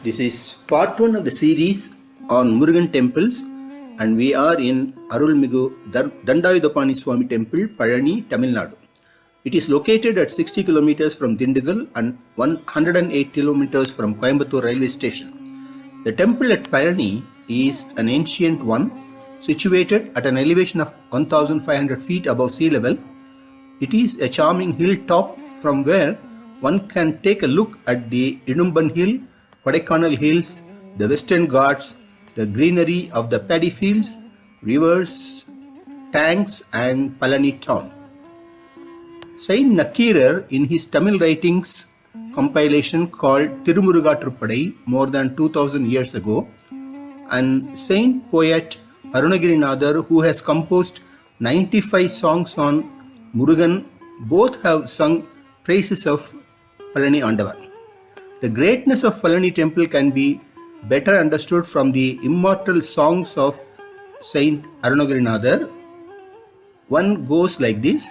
This is part 1 of the series on Murugan Temples, and we are in Arulmigu Dandayudapani Swami Temple, Palani, Tamil Nadu. It is located at 60 kilometers from Dindigal and 108 kilometers from Coimbatore railway station. The temple at Palani is an ancient one, situated at an elevation of 1,500 feet above sea level. It is a charming hilltop from where one can take a look at the Idumban Hill, Kodaikanal Hills, the Western Ghats, the greenery of the paddy fields, rivers, tanks and Palani town. Saint Nakirar, in his Tamil writings compilation called Tirumurugatrupadai more than 2000 years ago, and Saint poet Arunagirinadar, who has composed 95 songs on Murugan, both have sung praises of Palani Andavar. The greatness of Palani temple can be better understood from the immortal songs of Saint Arunagirinadar. One goes like this: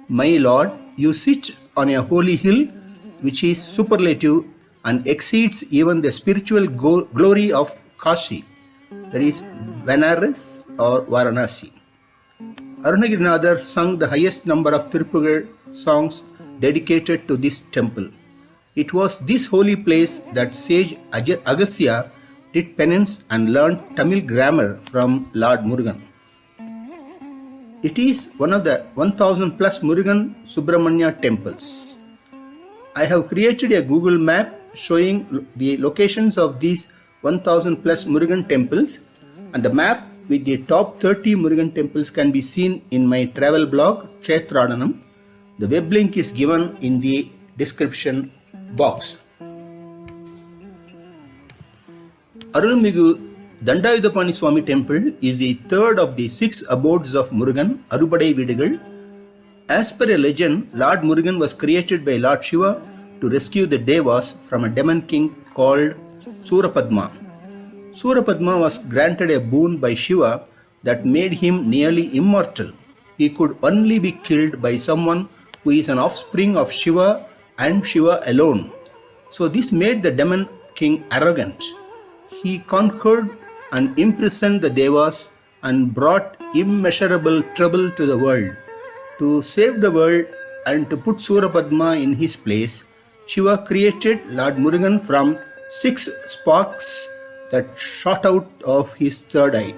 My Lord, you sit on a holy hill which is superlative and exceeds even the spiritual glory of Kashi, that is Benares or Varanasi. Arunagirinadar sung the highest number of Tirupugal songs dedicated to this temple. It was this holy place that sage Agasya did penance and learned Tamil grammar from Lord Murugan. It is one of the 1000 plus Murugan Subramanya Temples. I have created a Google map showing the locations of these 1000 plus Murugan temples, and the map with the top 30 Murugan temples can be seen in my travel blog Kshetradanam. The web link is given in the description box. Arulmigu Dandayudapani Swami Temple is the third of the 6 abodes of Murugan, Arubadai Vidugal. As per a legend, Lord Murugan was created by Lord Shiva to rescue the Devas from a demon king called Surapadma. Surapadma was granted a boon by Shiva that made him nearly immortal. He could only be killed by someone who is an offspring of Shiva and Shiva alone. So this made the demon king arrogant. He conquered and imprisoned the Devas and brought immeasurable trouble to the world. To save the world and to put Surapadma in his place, Shiva created Lord Murugan from 6 sparks that shot out of his third eye.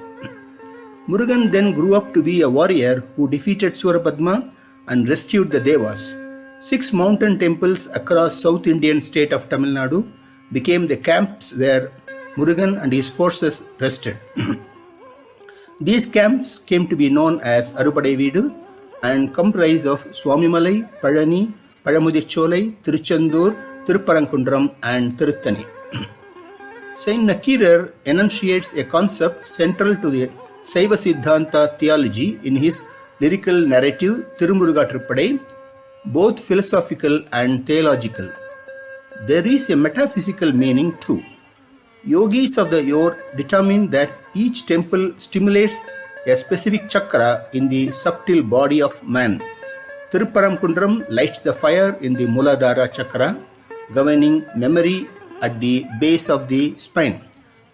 Murugan then grew up to be a warrior who defeated Surapadma and rescued the Devas. 6 mountain temples across South Indian state of Tamil Nadu became the camps where Murugan and his forces rested. These camps came to be known as Arubadai Vidu and comprise of Swamimalai, Palani, Palamudircholai, Tiruchendur, Tiruparankundram and Tiruttani. Saint Nakirar enunciates a concept central to the Saiva Siddhanta theology in his lyrical narrative Tirumurugatrupadai, both philosophical and theological. There is a metaphysical meaning too. Yogis of the Yor determine that each temple stimulates a specific chakra in the subtle body of man. Tiruparankundram lights the fire in the Muladhara chakra, governing memory at the base of the spine.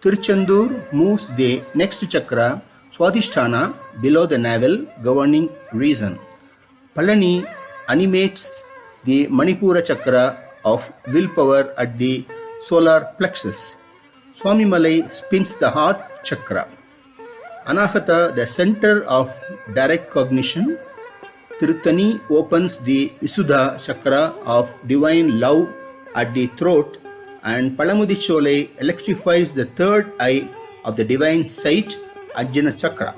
Tiruchendur moves the next chakra, Swadhisthana, below the navel, governing reason. Palani animates the Manipura chakra of willpower at the solar plexus. Swamimalai spins the heart chakra. Anahata, the center of direct cognition. Tiruttani opens the Visuddha chakra of divine love at the throat, and Palamudircholai electrifies the third eye of the divine sight, Ajna chakra.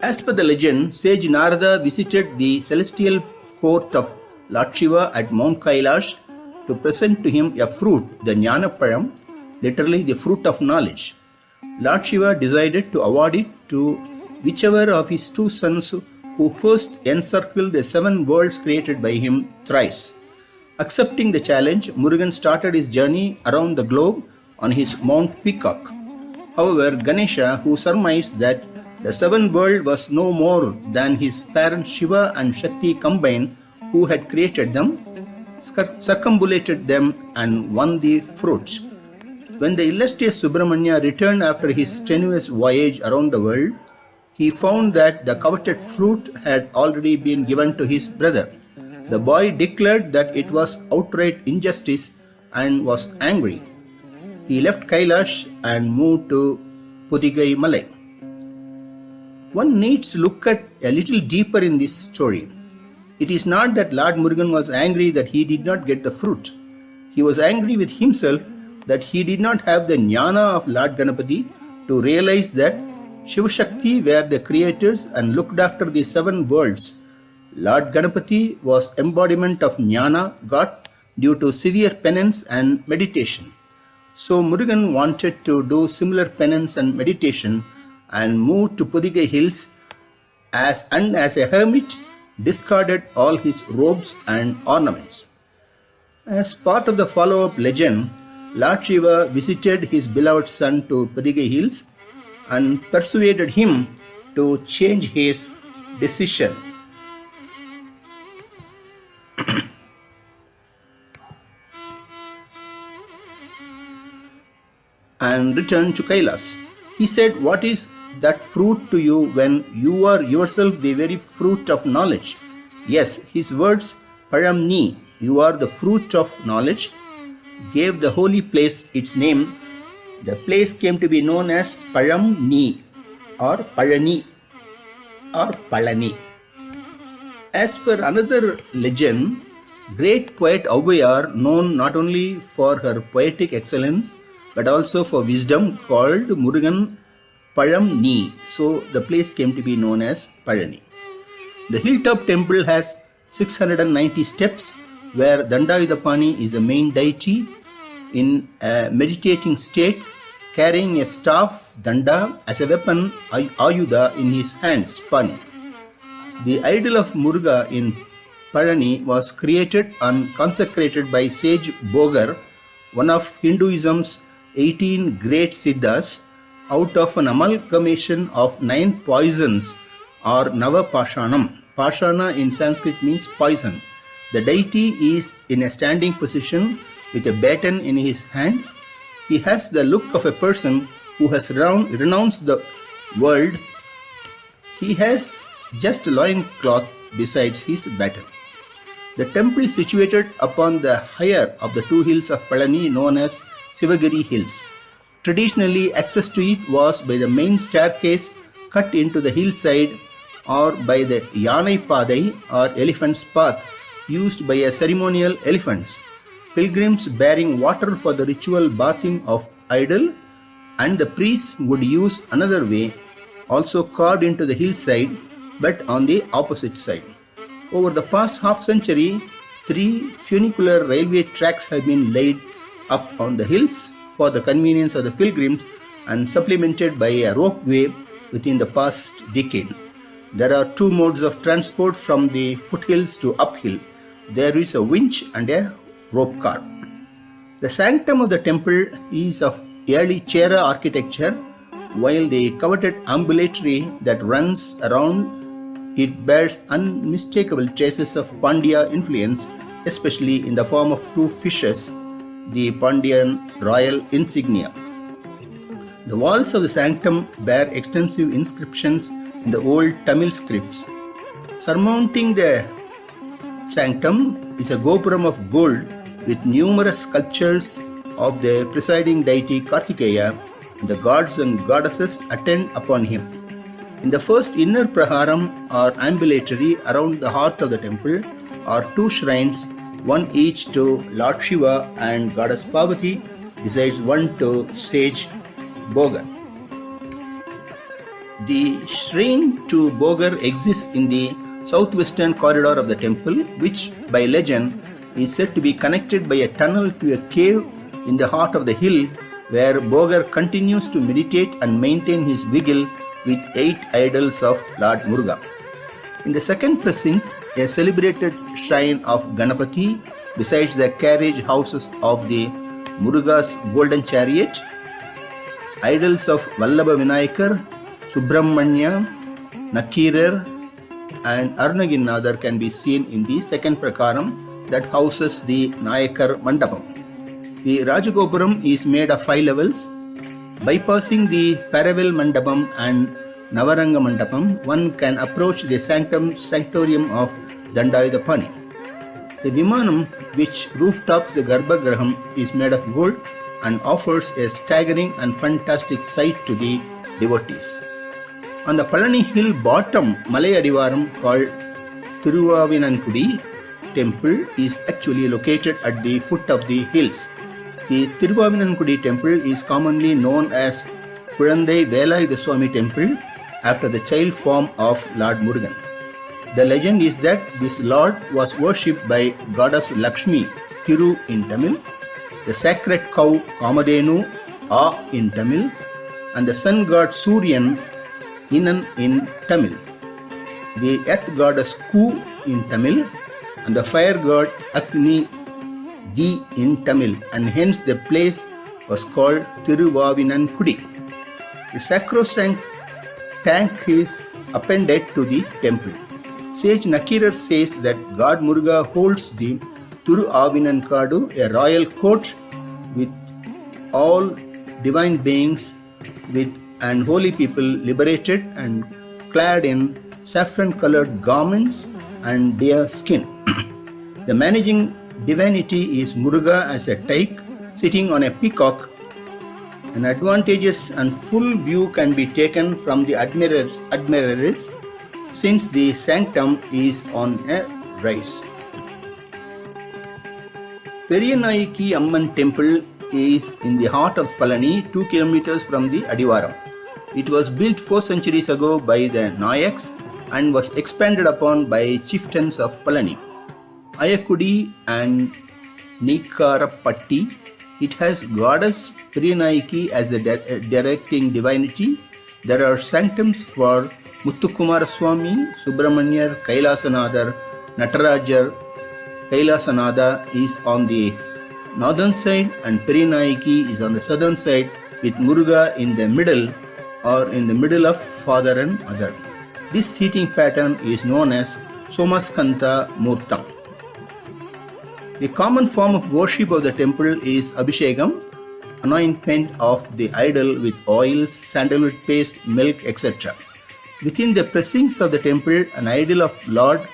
As per the legend, sage Narada visited the celestial court of Lord Shiva at Mount Kailash to present to him a fruit, the gnana-palam, literally the fruit of knowledge. Lord Shiva decided to award it to whichever of his 2 sons who first encircled the 7 worlds created by him thrice. Accepting the challenge, Murugan started his journey around the globe on his Mount Peacock. However, Ganesha, who surmised that the 7th world was no more than his parents Shiva and Shakti combined, who had created them, circumambulated them and won the fruit. When the illustrious Subramanya returned after his strenuous voyage around the world, he found that the coveted fruit had already been given to his brother. The boy declared that it was outright injustice and was angry. He left Kailash and moved to Podigai Malai. One needs to look at a little deeper in this story. It is not that Lord Murugan was angry that he did not get the fruit. He was angry with himself that he did not have the gnana of Lord Ganapati to realize that Shiva Shakti were the creators and looked after the 7 worlds. Lord Ganapati was embodiment of gnana got due to severe penance and meditation. So Murugan wanted to do similar penance and meditation and moved to Podigai hills as a hermit discarded all his robes and ornaments. As part of the follow-up legend, Lord Shiva visited his beloved son to Podigai hills and persuaded him to change his decision and returned to Kailas. He said, "What is that fruit to you when you are yourself the very fruit of knowledge?" Yes, his words, "Param ni," you are the fruit of knowledge, gave the holy place its name. The place came to be known as Param ni or Palani or Palani. As per another legend, great poet Auvayar, known not only for her poetic excellence but also for wisdom, called Murugan Param Ni. So the place came to be known as Palani. The hilltop temple has 690 steps where Dandayudapani is the main deity in a meditating state, carrying a staff, danda, as a weapon, ayuda, in his hands, pani. The idol of Muruga in Palani was created and consecrated by sage Bogar, one of Hinduism's 18 great siddhas, out of an amalgamation of 9 poisons or Nava-pashanam. Pashana in Sanskrit means poison. The deity is in a standing position with a baton in his hand. He has the look of a person who has renounced the world. He has just a loincloth besides his baton. The temple is situated upon the higher of the 2 hills of Palani known as Sivagiri Hills. Traditionally, access to it was by the main staircase cut into the hillside or by the Yanai Padai or elephant's path used by a ceremonial elephants. Pilgrims bearing water for the ritual bathing of idol and the priests would use another way, also carved into the hillside but on the opposite side. Over the past half century, 3 funicular railway tracks have been laid up on the hills for the convenience of the pilgrims and supplemented by a ropeway within the past decade. There are 2 modes of transport from the foothills to uphill. There is a winch and a rope car. The sanctum of the temple is of early Chera architecture, while the coveted ambulatory that runs around it bears unmistakable traces of Pandya influence, especially in the form of 2 fishes, the Pandyan royal insignia. The walls of the sanctum bear extensive inscriptions in the old Tamil scripts. Surmounting the sanctum is a gopuram of gold with numerous sculptures of the presiding deity Kartikeya, and the gods and goddesses attend upon him. In the first inner praharam or ambulatory around the heart of the temple are 2 shrines, one each to Lord Shiva and Goddess Parvati, besides one to sage Bogar. The shrine to Bogar exists in the southwestern corridor of the temple, which by legend is said to be connected by a tunnel to a cave in the heart of the hill where Bogar continues to meditate and maintain his vigil with 8 idols of Lord Murugan. In the second precinct, a celebrated shrine of Ganapati, besides the carriage houses of the Muruga's golden chariot, idols of Vallabha Vinayakar, Subramanya, Nakirar and Arunaginnadar can be seen in the second prakaram that houses the Nayakar Mandapam. The Rajagopuram is made of 5 levels. Bypassing the Paravel Mandapam and Navaranga Mandapam, one can approach the sanctorium of Dandayudapani. The Vimanam, which rooftops the Garbhagraham, is made of gold and offers a staggering and fantastic sight to the devotees. On the Palani hill bottom, Malay Adivaram called Thiruvaavinankudi temple is actually located at the foot of the hills. The Thiruvaavinankudi temple is commonly known as Kuzhandai Velayuthaswamy temple after the child form of Lord Murugan. The legend is that this lord was worshipped by goddess Lakshmi, Thiru in Tamil, the sacred cow Kamadhenu, A in Tamil, and the sun god Suryan, Inan in Tamil, the earth goddess Ku in Tamil, and the fire god Agni Di in Tamil, and hence the place was called Thiruvaavinankudi. The sacrosanct tank is appended to the temple. Sage Nakirar says that God Muruga holds the Thiruvaavinankadu, a royal court with all divine beings and holy people liberated and clad in saffron-colored garments and deer skin. The managing divinity is Muruga as a tyke sitting on a peacock. An advantageous and full view can be taken from the admiraries since the sanctum is on a rise. Periyanayaki Amman temple is in the heart of Palani, 2 kilometers from the Adivaram. It was built 4 centuries ago by the Nayaks and was expanded upon by chieftains of Palani, Ayakudi and Nikarapatti. It has goddess Periyanayaki as the directing divinity. There are sanctums for Muthukumaraswamy, Subramanya, Kailasanadar, Natarajar. Kailasanada is on the northern side and Periyanayaki is on the southern side, with Muruga in the middle or in the middle of father and mother. This seating pattern is known as Somaskanta Murtam. The common form of worship of the temple is Abhishekam, anointment of the idol with oil, sandalwood paste, milk, etc. Within the precincts of the temple, an idol of Lord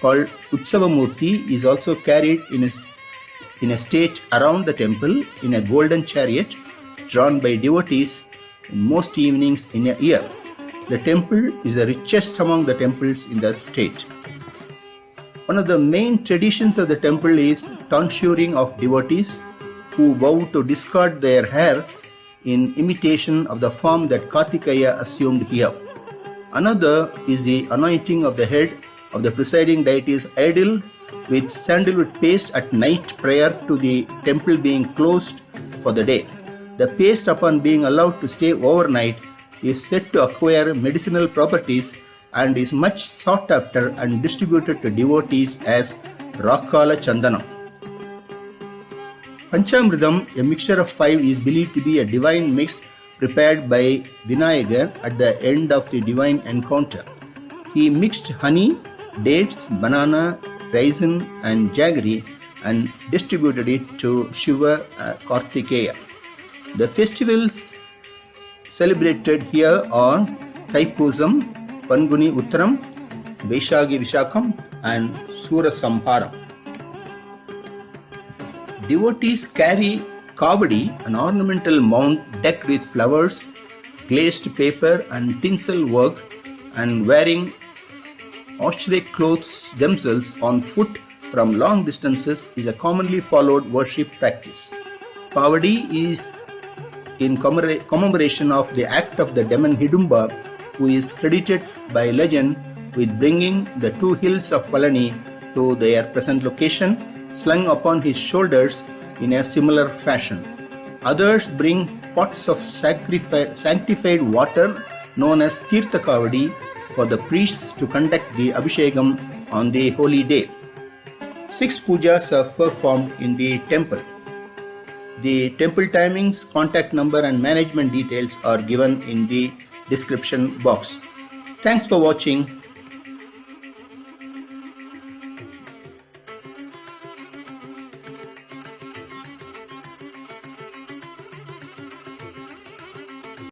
called Utsavamurti is also carried in a state around the temple in a golden chariot drawn by devotees in most evenings in a year. The temple is the richest among the temples in the state. One of the main traditions of the temple is tonsuring of devotees who vow to discard their hair in imitation of the form that Kartikeya assumed here. Another is the anointing of the head of the presiding deity's idol with sandalwood paste at night prior to the temple being closed for the day. The paste, upon being allowed to stay overnight, is said to acquire medicinal properties and is much sought after and distributed to devotees as Rakala Chandanam. Panchamridam, a mixture of 5, is believed to be a divine mix prepared by Vinayagar at the end of the divine encounter. He mixed honey, dates, banana, raisin and jaggery and distributed it to Shiva Kartikeya. The festivals celebrated here are Thaipusam, Panguni Uttaram, Vaishagi Vishakam and Sura Samharam. Devotees carry kavadi, an ornamental mound decked with flowers, glazed paper and tinsel work, and wearing austeric clothes themselves on foot from long distances is a commonly followed worship practice. Kavadi is in commemoration of the act of the demon Hidumba, who is credited by legend with bringing the 2 hills of Palani to their present location, slung upon his shoulders in a similar fashion. Others bring pots of sanctified water known as Tirtha Kavadi for the priests to conduct the Abhishekam on the holy day. 6 pujas are performed in the temple. The temple timings, contact number and management details are given in the description box. Thanks for watching.